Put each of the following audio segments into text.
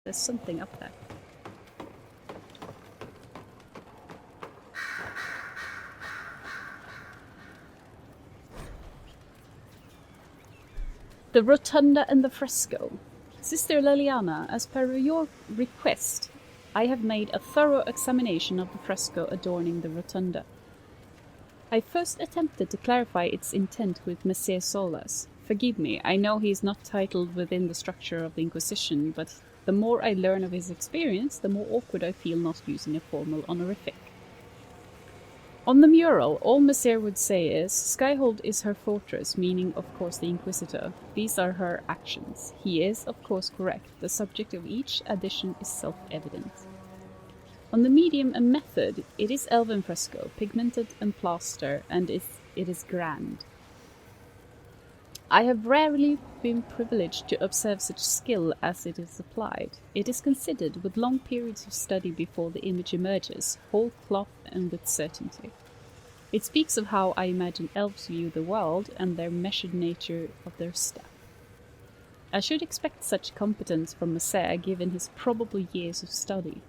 There's something up there. The rotunda and the fresco. Sister Liliana, as per your request, I have made a thorough examination of the fresco adorning the rotunda. I first attempted to clarify its intent with Messer Solas. Forgive me, I know he is not titled within the structure of the Inquisition, but the more I learn of his experience, the more awkward I feel not using a formal honorific. On the mural, all Messer would say is, Skyhold is her fortress, meaning, of course, the Inquisitor. These are her actions. He is, of course, correct. The subject of each addition is self-evident. On the medium and method, it is elven fresco, pigmented and plaster, and it is grand. I have rarely been privileged to observe such skill as it is applied. It is considered with long periods of study before the image emerges, whole cloth and with certainty. It speaks of how I imagine elves view the world and their measured nature of their staff. I should expect such competence from Messer given his probable years of study,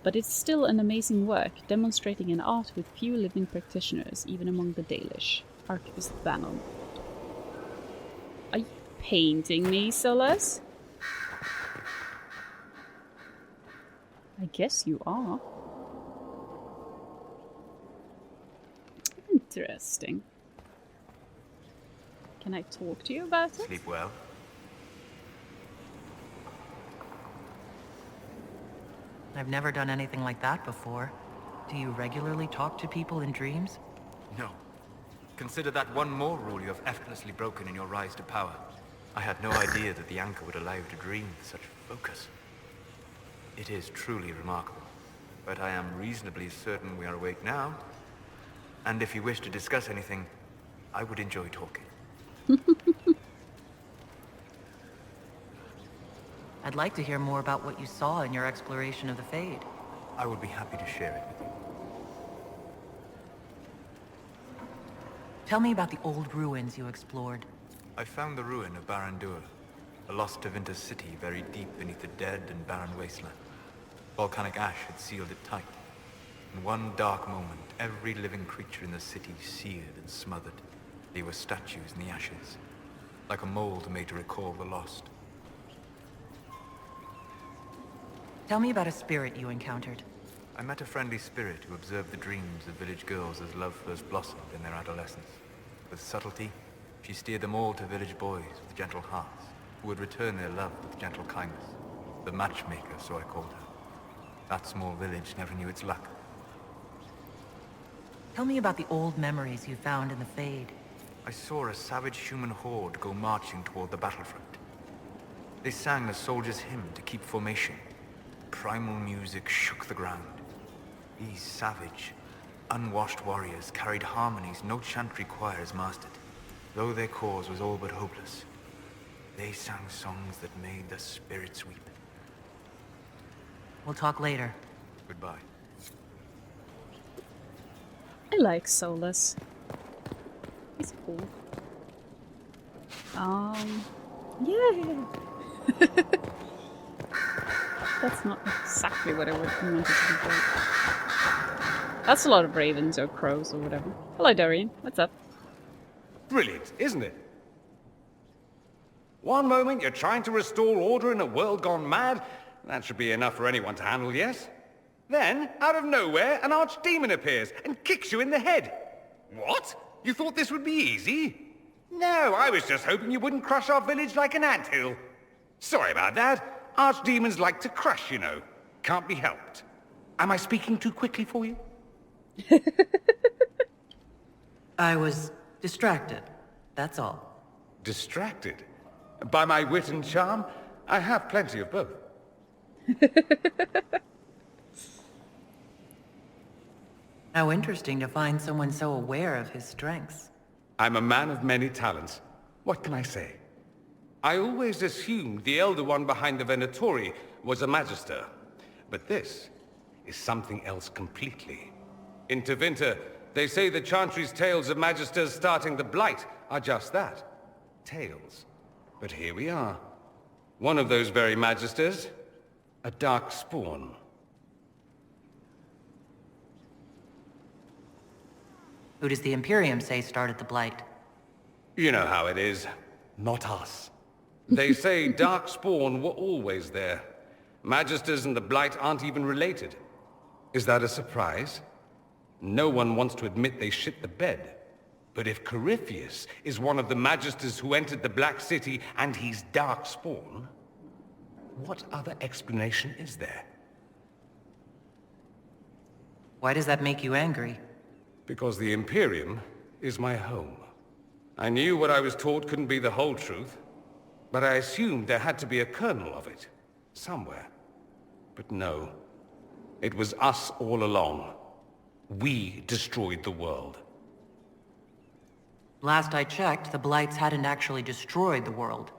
but it's still an amazing work, demonstrating an art with few living practitioners, even among the Dalish. Archivist Bannon. Are you painting me, Solas? I guess you are. Interesting. Can I talk to you about it? Sleep well. I've never done anything like that before. Do you regularly talk to people in dreams? No. Consider that one more rule you have effortlessly broken in your rise to power. I had no idea that the anchor would allow you to dream with such focus. It is truly remarkable, but I am reasonably certain we are awake now. And if you wish to discuss anything, I would enjoy talking. I'd like to hear more about what you saw in your exploration of the Fade. I would be happy to share it with you. Tell me about the old ruins you explored. I found the ruin of Barandur, a lost Tevinter city buried deep beneath a dead and barren wasteland. Volcanic ash had sealed it tight. In one dark moment, every living creature in the city seared and smothered. They were statues in the ashes, like a mold made to recall the lost. Tell me about a spirit you encountered. I met a friendly spirit who observed the dreams of village girls as love first blossomed in their adolescence. With subtlety, she steered them all to village boys with gentle hearts, who would return their love with gentle kindness. The matchmaker, so I called her. That small village never knew its luck. Tell me about the old memories you found in the Fade. I saw a savage human horde go marching toward the battlefront. They sang a soldier's hymn to keep formation. Primal music shook the ground. These savage, unwashed warriors carried harmonies no chantry choirs mastered. Though their cause was all but hopeless, they sang songs that made the spirits weep. We'll talk later. Goodbye. I like Solas. He's cool. Yeah. That's not exactly what I would want it to be called. That's a lot of ravens or crows or whatever. Hello, Dorian. What's up? Brilliant, isn't it? One moment you're trying to restore order in a world gone mad. That should be enough for anyone to handle, yes? Then, out of nowhere, an archdemon appears and kicks you in the head. What? You thought this would be easy? No, I was just hoping you wouldn't crush our village like an anthill. Sorry about that. Archdemons like to crush, you know. Can't be helped. Am I speaking too quickly for you? I was distracted. That's all. Distracted? By my wit and charm? I have plenty of both. How interesting to find someone so aware of his strengths. I'm a man of many talents. What can I say? I always assumed the Elder One behind the Venatori was a Magister. But this is something else completely. In Tevinter, they say the Chantry's tales of Magisters starting the Blight are just that. Tales. But here we are. One of those very Magisters. A dark spawn. Who does the Imperium say started the Blight? You know how it is. Not us. They say Darkspawn were always there. Magisters and the Blight aren't even related. Is that a surprise? No one wants to admit they shit the bed. But if Corypheus is one of the Magisters who entered the Black City and he's Darkspawn, what other explanation is there? Why does that make you angry? Because the Imperium is my home. I knew what I was taught couldn't be the whole truth, but I assumed there had to be a kernel of it, somewhere. But no, it was us all along. We destroyed the world. Last I checked, the Blights hadn't actually destroyed the world.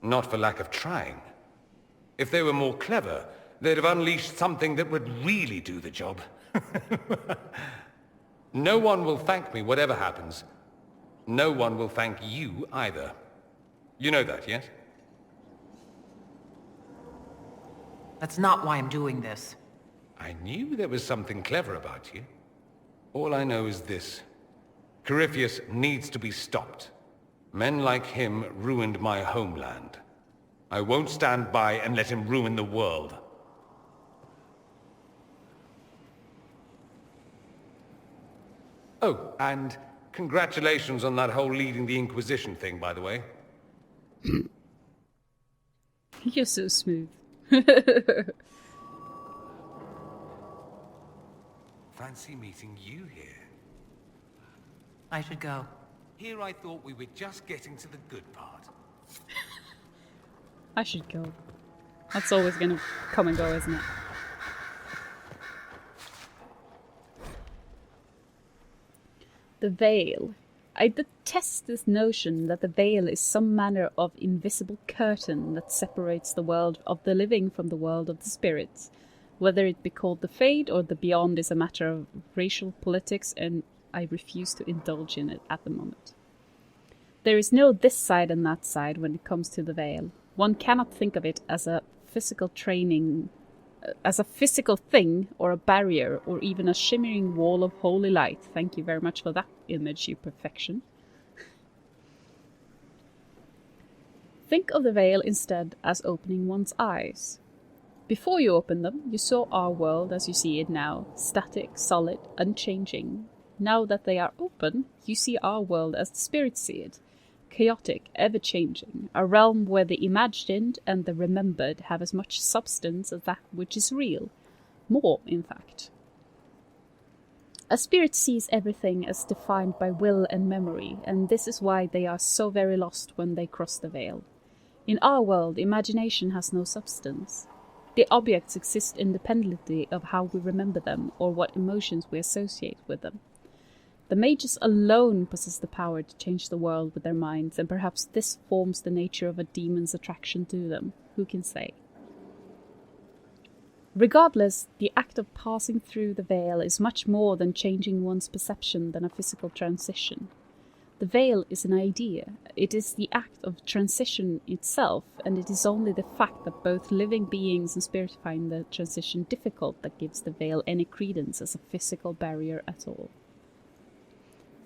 Not for lack of trying. If they were more clever, they'd have unleashed something that would really do the job. No one will thank me whatever happens. No one will thank you either. You know that, yes? That's not why I'm doing this. I knew there was something clever about you. All I know is this. Corypheus needs to be stopped. Men like him ruined my homeland. I won't stand by and let him ruin the world. Oh, and congratulations on that whole leading the Inquisition thing, by the way. You're so smooth. Fancy meeting you here. I should go. Here I thought we were just getting to the good part. I should go. That's always gonna come and go, isn't it? The Veil. I detest this notion that the Veil is some manner of invisible curtain that separates the world of the living from the world of the spirits. Whether it be called the Fade or the Beyond is a matter of racial politics, and I refuse to indulge in it at the moment. There is no this side and that side when it comes to the Veil. One cannot think of it as a physical thing or a barrier or even a shimmering wall of holy light. Thank you very much for that image, you perfection. Think of the Veil instead as opening one's eyes. Before you opened them, you saw our world as you see it now, static, solid, unchanging. Now that they are open, you see our world as the spirits see it, chaotic, ever-changing, a realm where the imagined and the remembered have as much substance as that which is real. More, in fact. A spirit sees everything as defined by will and memory, and this is why they are so very lost when they cross the Veil. In our world, imagination has no substance. The objects exist independently of how we remember them or what emotions we associate with them. The mages alone possess the power to change the world with their minds, and perhaps this forms the nature of a demon's attraction to them. Who can say? Regardless, the act of passing through the Veil is much more than changing one's perception than a physical transition. The Veil is an idea. It is the act of transition itself, and it is only the fact that both living beings and spirits find the transition difficult that gives the Veil any credence as a physical barrier at all.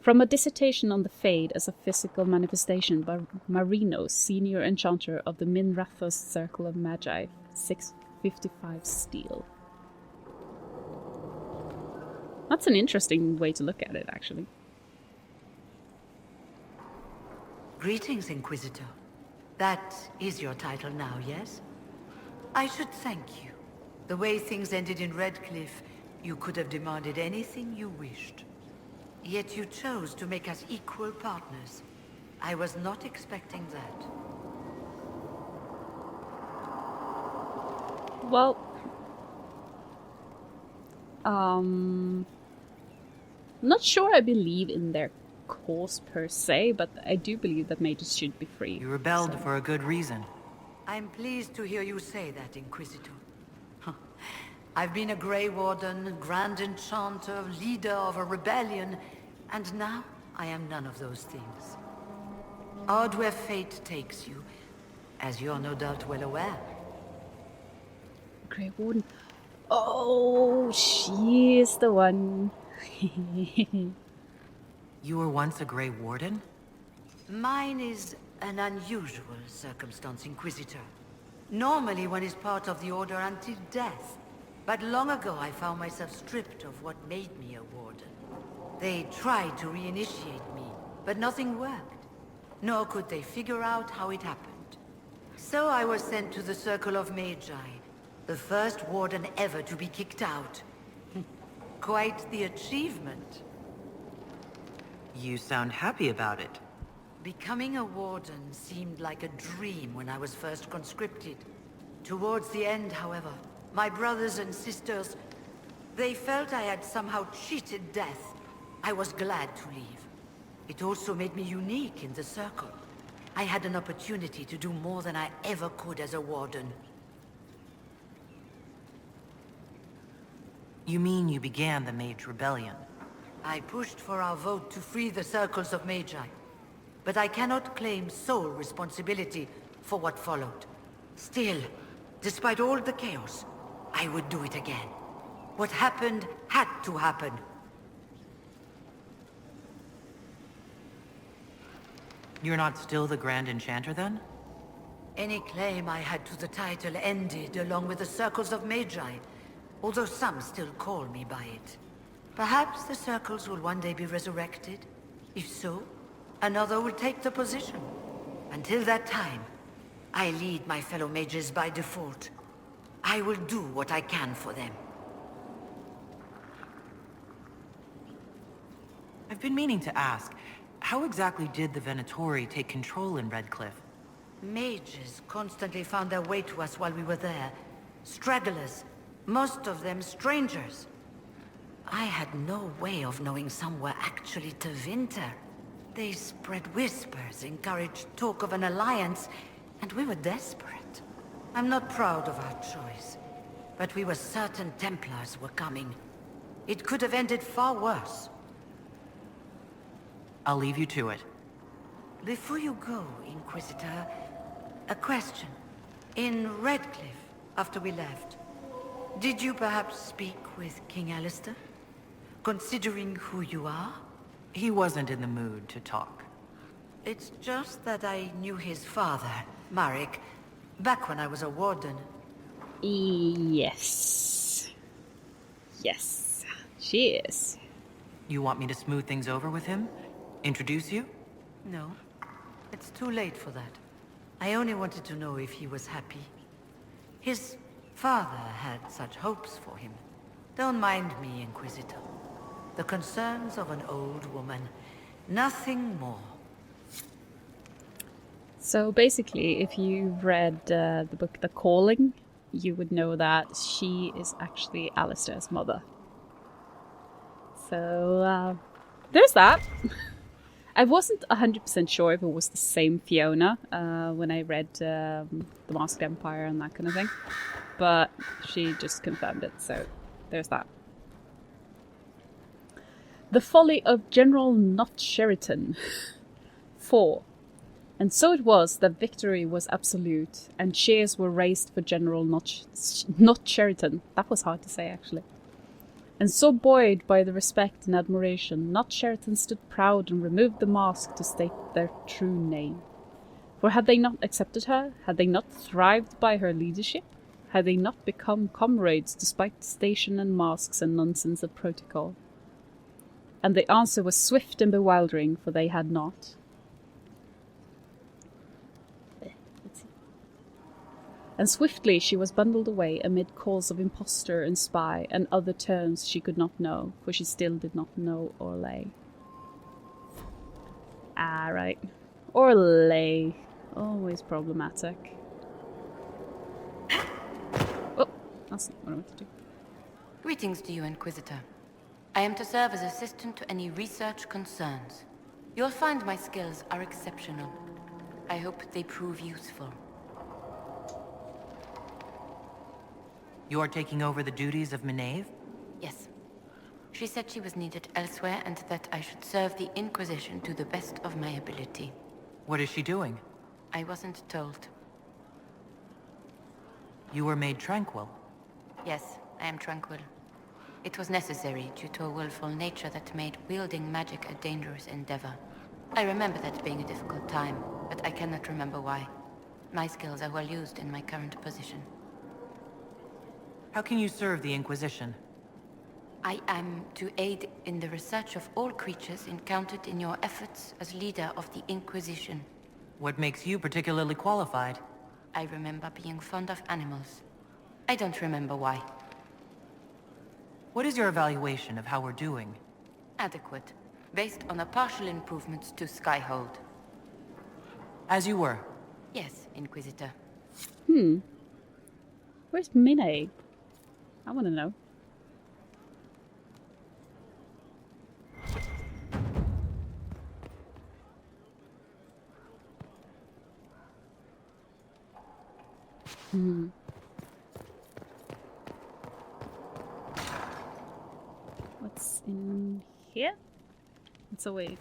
From a dissertation on the Fade as a physical manifestation by Marino, senior enchanter of the Minrathos Circle of Magi, 655 steel. That's an interesting way to look at it, actually. Greetings, Inquisitor. That is your title now, yes? I should thank you. The way things ended in Redcliffe, you could have demanded anything you wished. Yet you chose to make us equal partners. I was not expecting that. Well, not sure I believe in their cause per se, but I do believe that mages should be free. You rebelled for a good reason. I'm pleased to hear you say that, Inquisitor. I've been a Grey Warden, Grand Enchanter, leader of a rebellion, and now I am none of those things. Odd where fate takes you, as you're no doubt well aware. Grey Warden. Oh, she is the one. You were once a Grey Warden? Mine is an unusual circumstance, Inquisitor. Normally one is part of the Order until death. But long ago I found myself stripped of what made me a Warden. They tried to reinitiate me, but nothing worked. Nor could they figure out how it happened. So I was sent to the Circle of Magi, the first Warden ever to be kicked out. Quite the achievement. You sound happy about it. Becoming a Warden seemed like a dream when I was first conscripted. Towards the end, however, my brothers and sisters, they felt I had somehow cheated death. I was glad to leave. It also made me unique in the Circle. I had an opportunity to do more than I ever could as a Warden. You mean you began the Mage Rebellion? I pushed for our vote to free the Circles of Magi. But I cannot claim sole responsibility for what followed. Still, despite all the chaos, I would do it again. What happened had to happen. You're not still the Grand Enchanter, then? Any claim I had to the title ended along with the Circles of Magi, although some still call me by it. Perhaps the Circles will one day be resurrected. If so, another will take the position. Until that time, I lead my fellow mages by default. I will do what I can for them. I've been meaning to ask, how exactly did the Venatori take control in Redcliffe? Mages constantly found their way to us while we were there. Stragglers, most of them strangers. I had no way of knowing some were actually Tevinter. They spread whispers, encouraged talk of an alliance, and we were desperate. I'm not proud of our choice, but we were certain Templars were coming. It could have ended far worse. I'll leave you to it. Before you go, Inquisitor, a question. In Redcliffe, after we left, did you perhaps speak with King Alistair? Considering who you are? He wasn't in the mood to talk. It's just that I knew his father, Marek, back when I was a Warden. Yes. Yes, she is. You want me to smooth things over with him? Introduce you? No, it's too late for that. I only wanted to know if he was happy. His father had such hopes for him. Don't mind me, Inquisitor. The concerns of an old woman. Nothing more. So basically, if you read the book The Calling, you would know that she is actually Alistair's mother. So, there's that. I wasn't 100% sure if it was the same Fiona when I read The Masked Empire and that kind of thing. But she just confirmed it, so there's that. The Folly of General Not Sheraton. 4. And so it was that victory was absolute, and cheers were raised for General Not Sheraton. That was hard to say, actually. And so buoyed by the respect and admiration, Not Sheraton stood proud and removed the mask to state their true name. For had they not accepted her? Had they not thrived by her leadership? Had they not become comrades despite station and masks and nonsense of protocol? And the answer was swift and bewildering, for they had not. And swiftly she was bundled away amid calls of impostor and spy and other terms she could not know, for she still did not know Orlais. Ah, right. Orlais. Always problematic. Oh, that's not what I wanted to do. Greetings to you, Inquisitor. I am to serve as assistant to any research concerns. You'll find my skills are exceptional. I hope they prove useful. You are taking over the duties of Maeve? Yes. She said she was needed elsewhere and that I should serve the Inquisition to the best of my ability. What is she doing? I wasn't told. You were made tranquil. Yes, I am tranquil. It was necessary due to a willful nature that made wielding magic a dangerous endeavor. I remember that being a difficult time, but I cannot remember why. My skills are well used in my current position. How can you serve the Inquisition? I am to aid in the research of all creatures encountered in your efforts as leader of the Inquisition. What makes you particularly qualified? I remember being fond of animals. I don't remember why. What is your evaluation of how we're doing? Adequate, based on the partial improvements to Skyhold. As you were. Yes, Inquisitor. Where's Minnie? I want to know. What's in here? It's a way.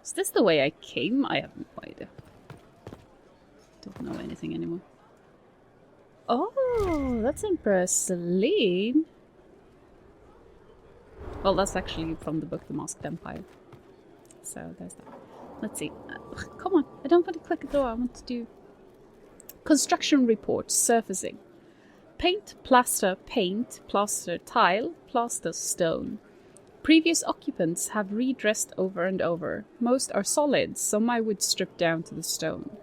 Is this the way I came? I have no idea. Don't know anything anymore. Oh, that's Emperor Celine. Well, that's actually from the book The Masked Empire. So there's that. Let's see. Come on, I don't want to click a door. I want to do construction report. Surfacing. Paint, plaster, tile, plaster, stone. Previous occupants have redressed over and over. Most are solid, some I would strip down to the stone.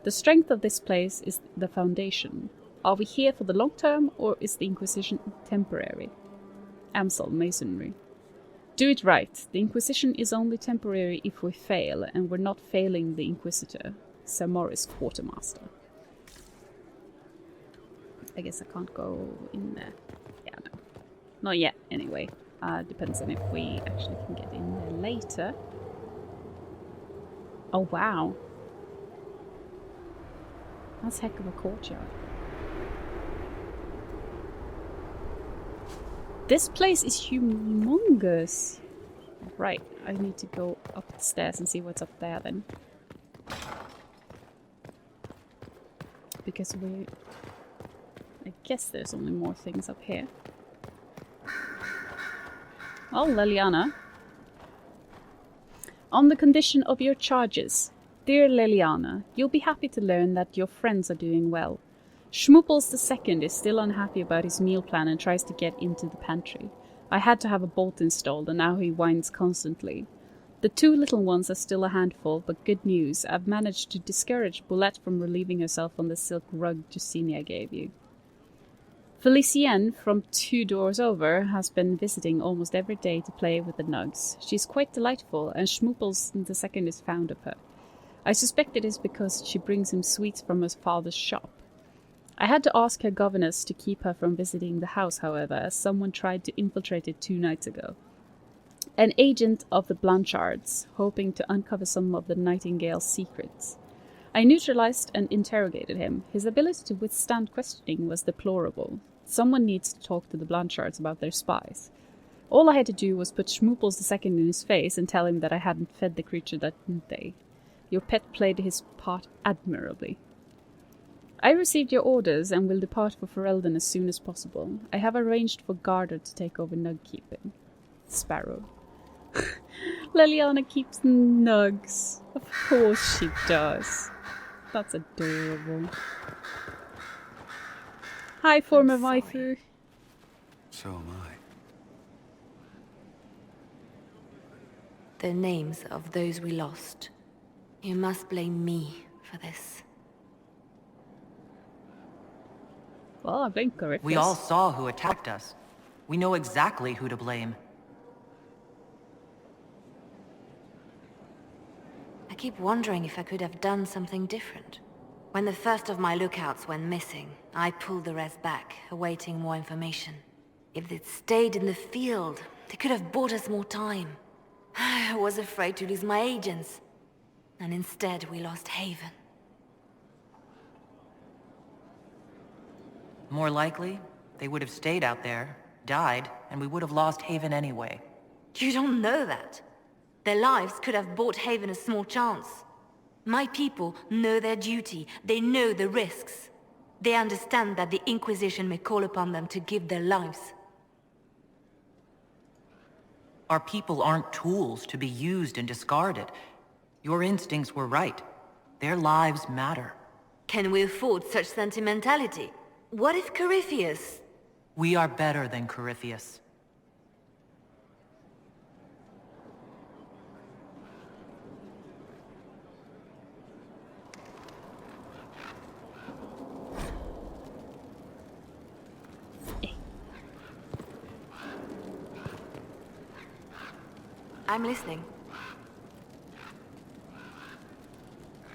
The strength of this place is the foundation. Are we here for the long term, or is the Inquisition temporary? Amsel, masonry. Do it right. The Inquisition is only temporary if we fail, and we're not failing the Inquisitor. Sir Morris, quartermaster. I guess I can't go in there. Yeah, no. Not yet, anyway. Depends on if we actually can get in there later. Oh, wow. That's a heck of a courtyard. This place is humongous. Right, I need to go up the stairs and see what's up there then. Because I guess there's only more things up here. Well, Leliana. On the condition of your charges. Dear Leliana, you'll be happy to learn that your friends are doing well. Schmooples II is still unhappy about his meal plan and tries to get into the pantry. I had to have a bolt installed and now he whines constantly. The two little ones are still a handful, but good news, I've managed to discourage Boulette from relieving herself on the silk rug Justinia gave you. Felicienne, from 2 doors over, has been visiting almost every day to play with the nugs. She's quite delightful, and Schmooples II is fond of her. I suspect it is because she brings him sweets from her father's shop. I had to ask her governess to keep her from visiting the house, however, as someone tried to infiltrate it 2 nights ago. An agent of the Blanchards, hoping to uncover some of the Nightingale's secrets. I neutralized and interrogated him. His ability to withstand questioning was deplorable. Someone needs to talk to the Blanchards about their spies. All I had to do was put Schmooples II in his face and tell him that I hadn't fed the creature that day. Your pet played his part admirably. I received your orders and will depart for Ferelden as soon as possible. I have arranged for Garda to take over nug keeping. Sparrow. Leliana keeps nugs. Of course she does. That's adorable. Hi, former waifu. So am I. The names of those we lost. You must blame me for this. Well, I blame Corypheus. We all saw who attacked us. We know exactly who to blame. I keep wondering if I could have done something different. When the first of my lookouts went missing, I pulled the rest back, awaiting more information. If they'd stayed in the field, they could have bought us more time. I was afraid to lose my agents. And instead, we lost Haven. More likely, they would have stayed out there, died, and we would have lost Haven anyway. You don't know that. Their lives could have bought Haven a small chance. My people know their duty. They know the risks. They understand that the Inquisition may call upon them to give their lives. Our people aren't tools to be used and discarded. Your instincts were right. Their lives matter. Can we afford such sentimentality? What if Corypheus... We are better than Corypheus. I'm listening.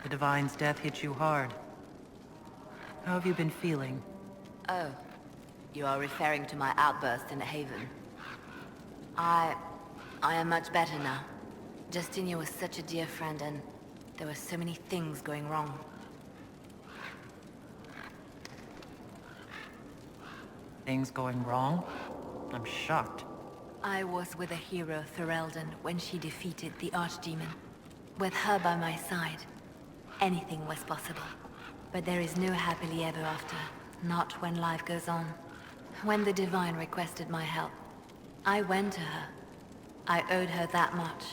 The Divine's death hit you hard. How have you been feeling? Oh, you are referring to my outburst in the Haven. I am much better now. Justinia was such a dear friend and there were so many things going wrong. Things going wrong? I'm shocked. I was with the hero Ferelden when she defeated the Archdemon. With her by my side, anything was possible. But there is no happily ever after, not when life goes on. When the Divine requested my help, I went to her. I owed her that much.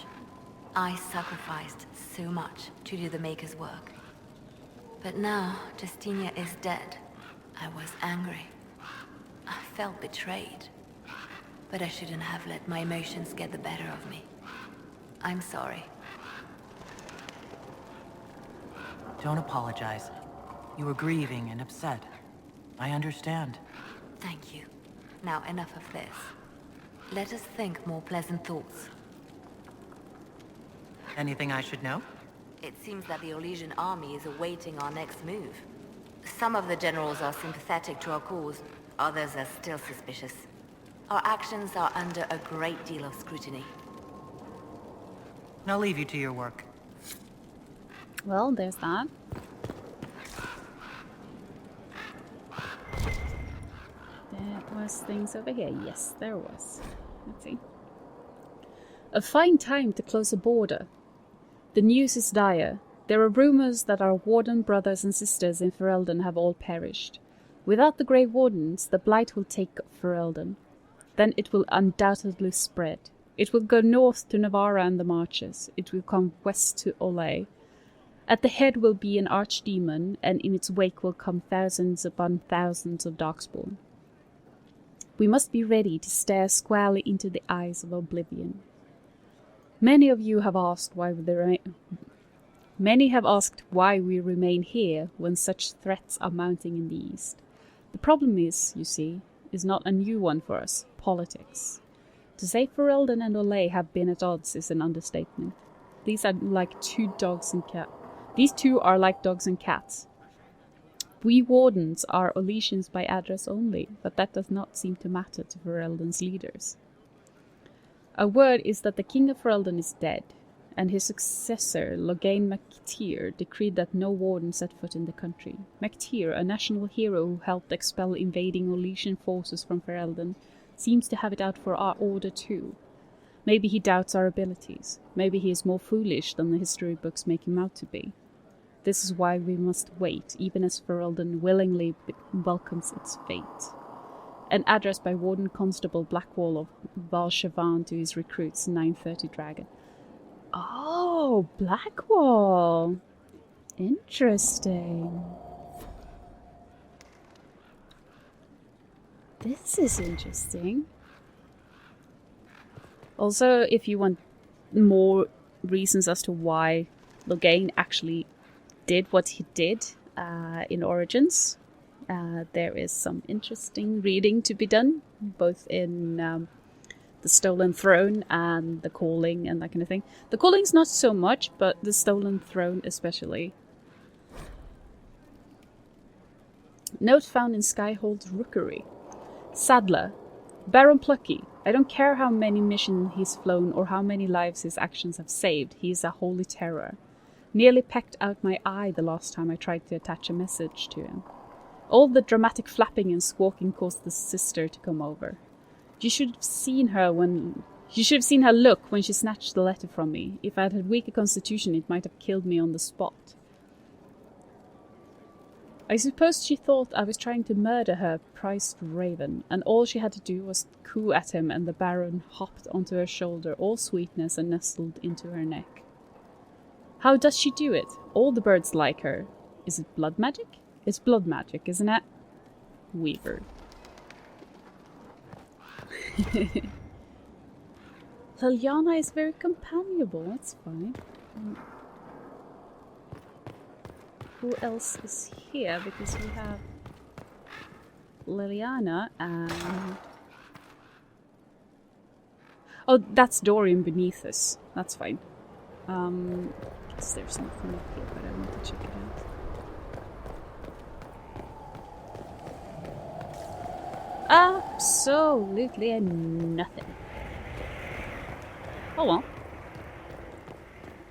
I sacrificed so much to do the Maker's work. But now, Justinia is dead. I was angry. I felt betrayed. But I shouldn't have let my emotions get the better of me. I'm sorry. Don't apologize. You were grieving and upset. I understand. Thank you. Now enough of this. Let us think more pleasant thoughts. Anything I should know? It seems that the Orlesian army is awaiting our next move. Some of the generals are sympathetic to our cause, others are still suspicious. Our actions are under a great deal of scrutiny. I'll leave you to your work. Well, there's that. There was things over here. Yes, there was. Let's see. A fine time to close a border. The news is dire. There are rumors that our Warden brothers and sisters in Ferelden have all perished. Without the Grey Wardens, the Blight will take Ferelden. Then it will undoubtedly spread. It will go north to Navarra and the Marches. It will come west to Olay. At the head will be an archdemon, and in its wake will come thousands upon thousands of Darkspawn. We must be ready to stare squarely into the eyes of oblivion. Many of you have asked why we remain here when such threats are mounting in the east. The problem is, you see, is not a new one for us. Politics. To say Ferelden and Olay have been at odds is an understatement. These are like two dogs and cats. These two are like dogs and cats. We Wardens are Olesians by address only, but that does not seem to matter to Ferelden's leaders. Our word is that the King of Ferelden is dead, and his successor, Logain MacTyr, decreed that no Warden set foot in the country. MacTyr, a national hero who helped expel invading Olesian forces from Ferelden, seems to have it out for our order too. Maybe he doubts our abilities. Maybe he is more foolish than the history books make him out to be. This is why we must wait, even as Ferelden willingly welcomes its fate. An address by Warden Constable Blackwall of Valshavan to his recruits, 930 Dragon. Oh, Blackwall! Interesting. This is interesting. Also, if you want more reasons as to why Logain actually did what he did in Origins, there is some interesting reading to be done, both in the Stolen Throne and the Calling and that kind of thing. The Calling's not so much, but the Stolen Throne especially. Note found in Skyhold's Rookery. Sadler, Baron Plucky. I don't care how many missions he's flown or how many lives his actions have saved, he is a holy terror. Nearly pecked out my eye the last time I tried to attach a message to him. All the dramatic flapping and squawking caused the sister to come over. You should have seen her look when she snatched the letter from me. If I had weaker constitution, it might have killed me on the spot. I suppose she thought I was trying to murder her prized raven, and all she had to do was coo at him, and the Baron hopped onto her shoulder, all sweetness, and nestled into her neck. How does she do it? All the birds like her. Is it blood magic? It's blood magic, isn't it? Weaver. Liliana is very companionable, that's fine. Who else is here? Because we have Liliana and... Oh, that's Dorian beneath us. That's fine. Guess there's nothing up here, but I want to check it out. Absolutely nothing. Oh well.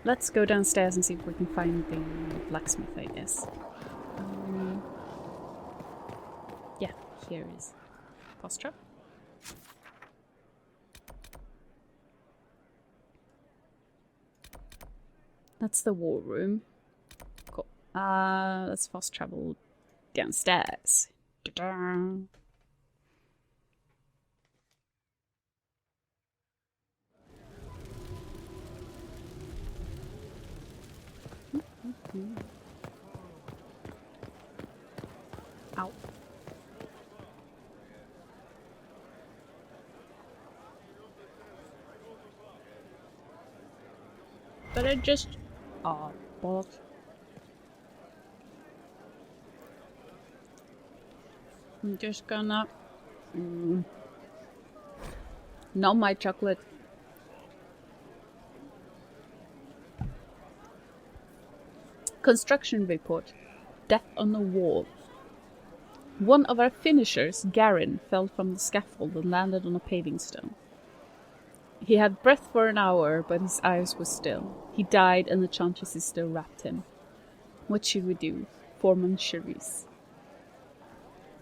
Let's go downstairs and see if we can find the blacksmith, I guess. Yeah, here is Postra. That's the war room. Cool. Let's fast travel downstairs. Ta-da! Ow. But I just... Oh, bollocks. I'm just gonna... Not my chocolate. Construction report. Death on the wall. One of our finishers, Garin, fell from the scaffold and landed on a paving stone. He had breath for an hour, but his eyes were still. He died and the Chantry sister wrapped him. What should we do? Foreman Cherise.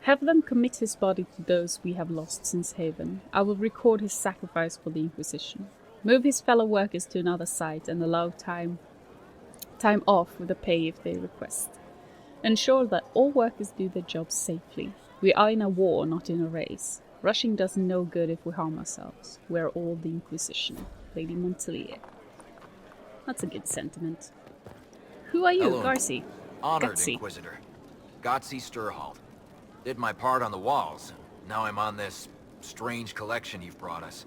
Have them commit his body to those we have lost since Haven. I will record his sacrifice for the Inquisition. Move his fellow workers to another site and allow time off with a pay if they request. Ensure that all workers do their jobs safely. We are in a war, not in a race. Rushing does no good if we harm ourselves. We're all the Inquisition. Lady Montelier. That's a good sentiment. Who are you, Hello. Garci? Honored Gutsy. Inquisitor. Gotzi Sturhold. Did my part on the walls. Now I'm on this strange collection you've brought us.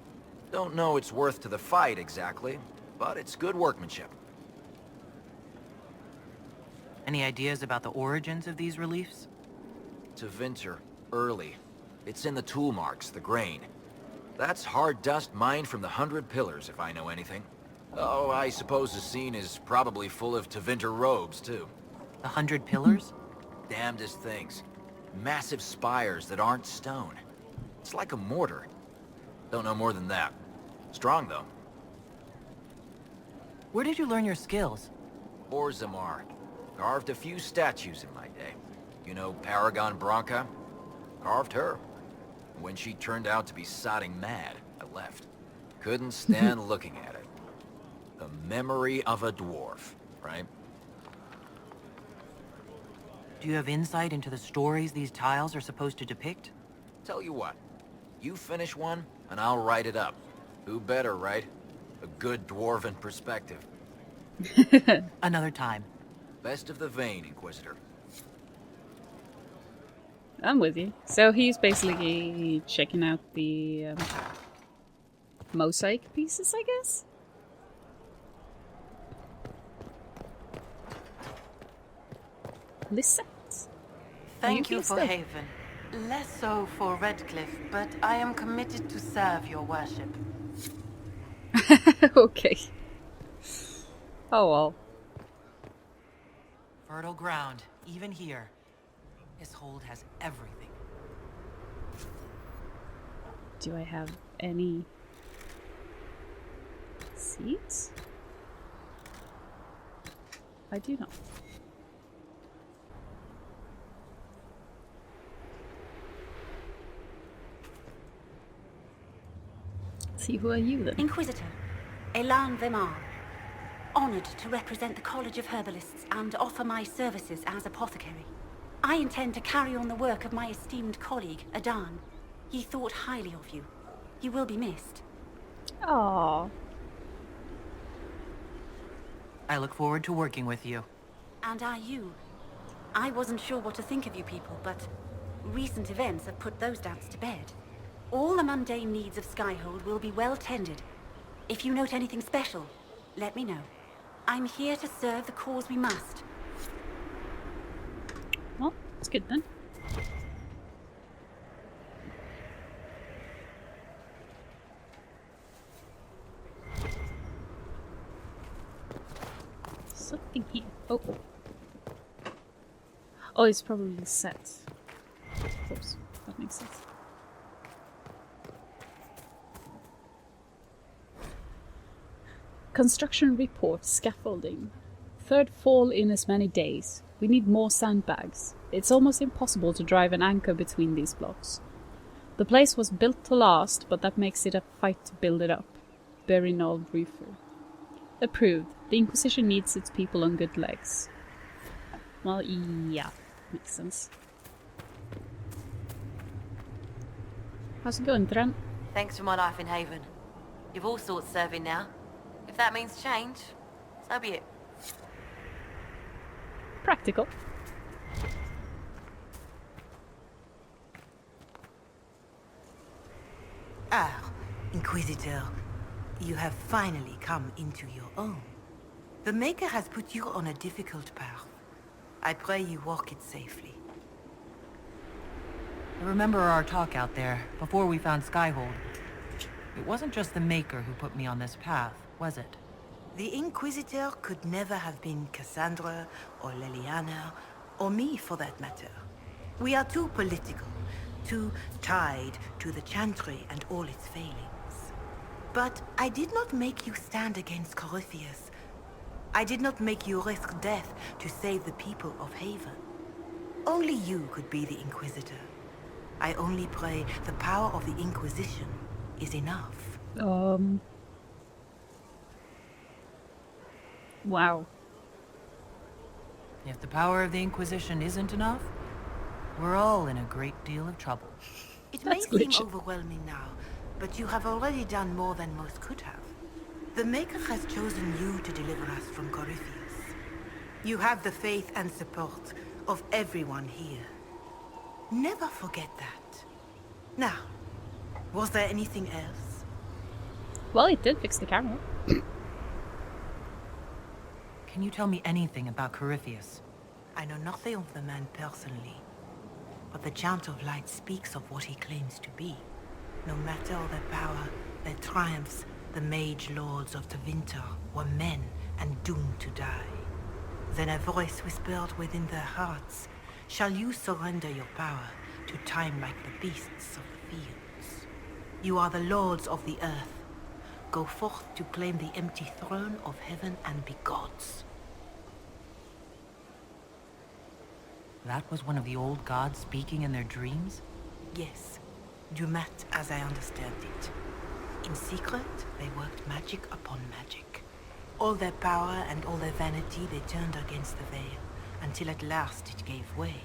Don't know its worth to the fight exactly, but it's good workmanship. Any ideas about the origins of these reliefs? Tevinter, early. It's in the tool marks, the grain. That's hard dust mined from the 100 Pillars, if I know anything. Oh, I suppose the scene is probably full of Tevinter robes, too. The 100 Pillars? Damnedest things. Massive spires that aren't stone. It's like a mortar. Don't know more than that. Strong, though. Where did you learn your skills? Orzammar. Carved a few statues in my day. You know Paragon Branca? Carved her. When she turned out to be sodding mad, I left. Couldn't stand looking at it. The memory of a dwarf, right? Do you have insight into the stories these tiles are supposed to depict? Tell you what. You finish one, and I'll write it up. Who better, right? A good dwarven perspective. Another time. Best of the vein, Inquisitor. I'm with you. So he's basically checking out the mosaic pieces, I guess? Listen. Thank you for Haven. Less so for Redcliffe, but I am committed to serve your worship. Okay. Oh well. Fertile ground, even here. This hold has everything. Do I have any seeds? I do not. See, who are you then? Inquisitor, Elan Vemar. Honored to represent the College of Herbalists and offer my services as apothecary. I intend to carry on the work of my esteemed colleague, Adan. He thought highly of you. You will be missed. Aww. I look forward to working with you. And are you? I wasn't sure what to think of you people, but recent events have put those doubts to bed. All the mundane needs of Skyhold will be well tended. If you note anything special, let me know. I'm here to serve the cause we must. Well, that's good then. Something here. Oh. Oh, it's probably set. Of course, that makes sense. Construction report, scaffolding. Third fall in as many days. We need more sandbags. It's almost impossible to drive an anchor between these blocks. The place was built to last, but that makes it a fight to build it up. Berinald Roofer. Approved. The Inquisition needs its people on good legs. Well, yeah, makes sense. How's it going, Trent? Thanks for my life in Haven. You've all sorts serving now. If that means change, so be it. Practical. Ah, Inquisitor, you have finally come into your own. The Maker has put you on a difficult path. I pray you walk it safely. I remember our talk out there, before we found Skyhold. It wasn't just the Maker who put me on this path, was it? The Inquisitor could never have been Cassandra, or Leliana, or me for that matter. We are too political, too tied to the Chantry and all its failings. But I did not make you stand against Corypheus. I did not make you risk death to save the people of Haven. Only you could be the Inquisitor. I only pray the power of the Inquisition is enough. Wow. If the power of the Inquisition isn't enough, we're all in a great deal of trouble. It may seem overwhelming now, but you have already done more than most could have. The Maker has chosen you to deliver us from Corypheus. You have the faith and support of everyone here. Never forget that. Now, was there anything else? Well, it did fix the camera. Can you tell me anything about Corypheus? I know nothing of the man personally, but the Chant of Light speaks of what he claims to be. No matter their power, their triumphs, the mage lords of Tevinter were men and doomed to die. Then a voice whispered within their hearts, "Shall you surrender your power to time like the beasts of the fields? You are the lords of the earth. Go forth to claim the empty throne of heaven and be gods." That was one of the old gods speaking in their dreams? Yes. Dumat, as I understand it. In secret, they worked magic upon magic. All their power and all their vanity they turned against the veil, until at last it gave way.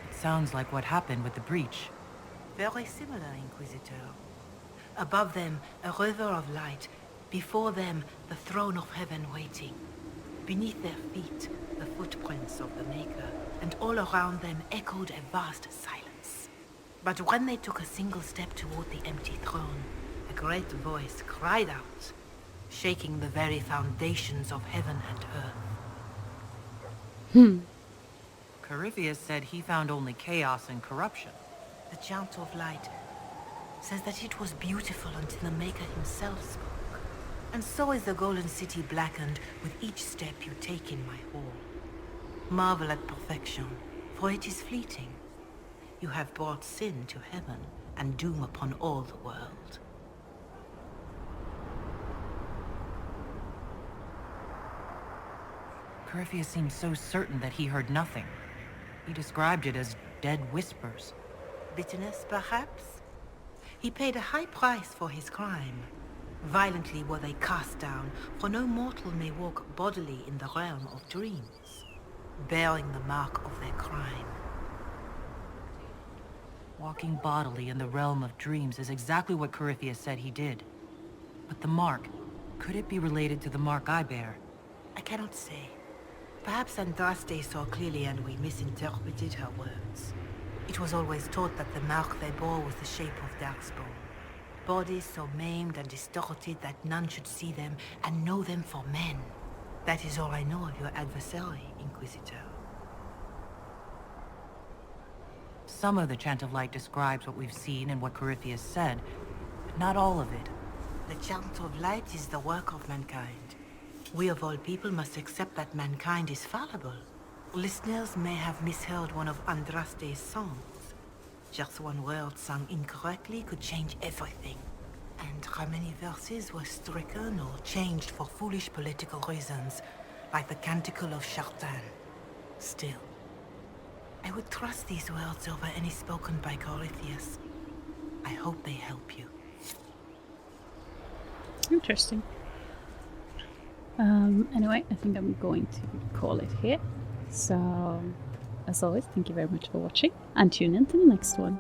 It sounds like what happened with the breach. Very similar, Inquisitor. Above them, a river of light. Before them, the throne of heaven waiting. Beneath their feet, the footprints of the Maker, and all around them echoed a vast silence. But when they took a single step toward the empty throne, a great voice cried out, shaking the very foundations of heaven and earth. Corypheus said he found only chaos and corruption. The Chant of Light says that it was beautiful until the Maker himself spoke. And so is the Golden City blackened with each step you take in my hall. Marvel at perfection, for it is fleeting. You have brought sin to heaven and doom upon all the world. Corypheus seemed so certain that he heard nothing. He described it as dead whispers. Bitterness, perhaps? He paid a high price for his crime. Violently were they cast down, for no mortal may walk bodily in the realm of dreams. bearing the mark of their crime. Walking bodily in the realm of dreams is exactly what Corypheus said he did. But the mark, could it be related to the mark I bear? I cannot say. Perhaps Andraste saw clearly and we misinterpreted her words. It was always taught that the mark they bore was the shape of Darkspawn. Bodies so maimed and distorted that none should see them and know them for men. That is all I know of your adversary, Inquisitor. Some of the Chant of Light describes what we've seen and what Corypheus said, but not all of it. The Chant of Light is the work of mankind. We of all people must accept that mankind is fallible. Listeners may have misheard one of Andraste's songs. Just one word sung incorrectly could change everything. And how many verses were stricken or changed for foolish political reasons, like the Canticle of Chartan. Still, I would trust these words over any spoken by Corypheus. I hope they help you. Interesting. Anyway, I think I'm going to call it here. So, as always, thank you very much for watching, and tune in to the next one.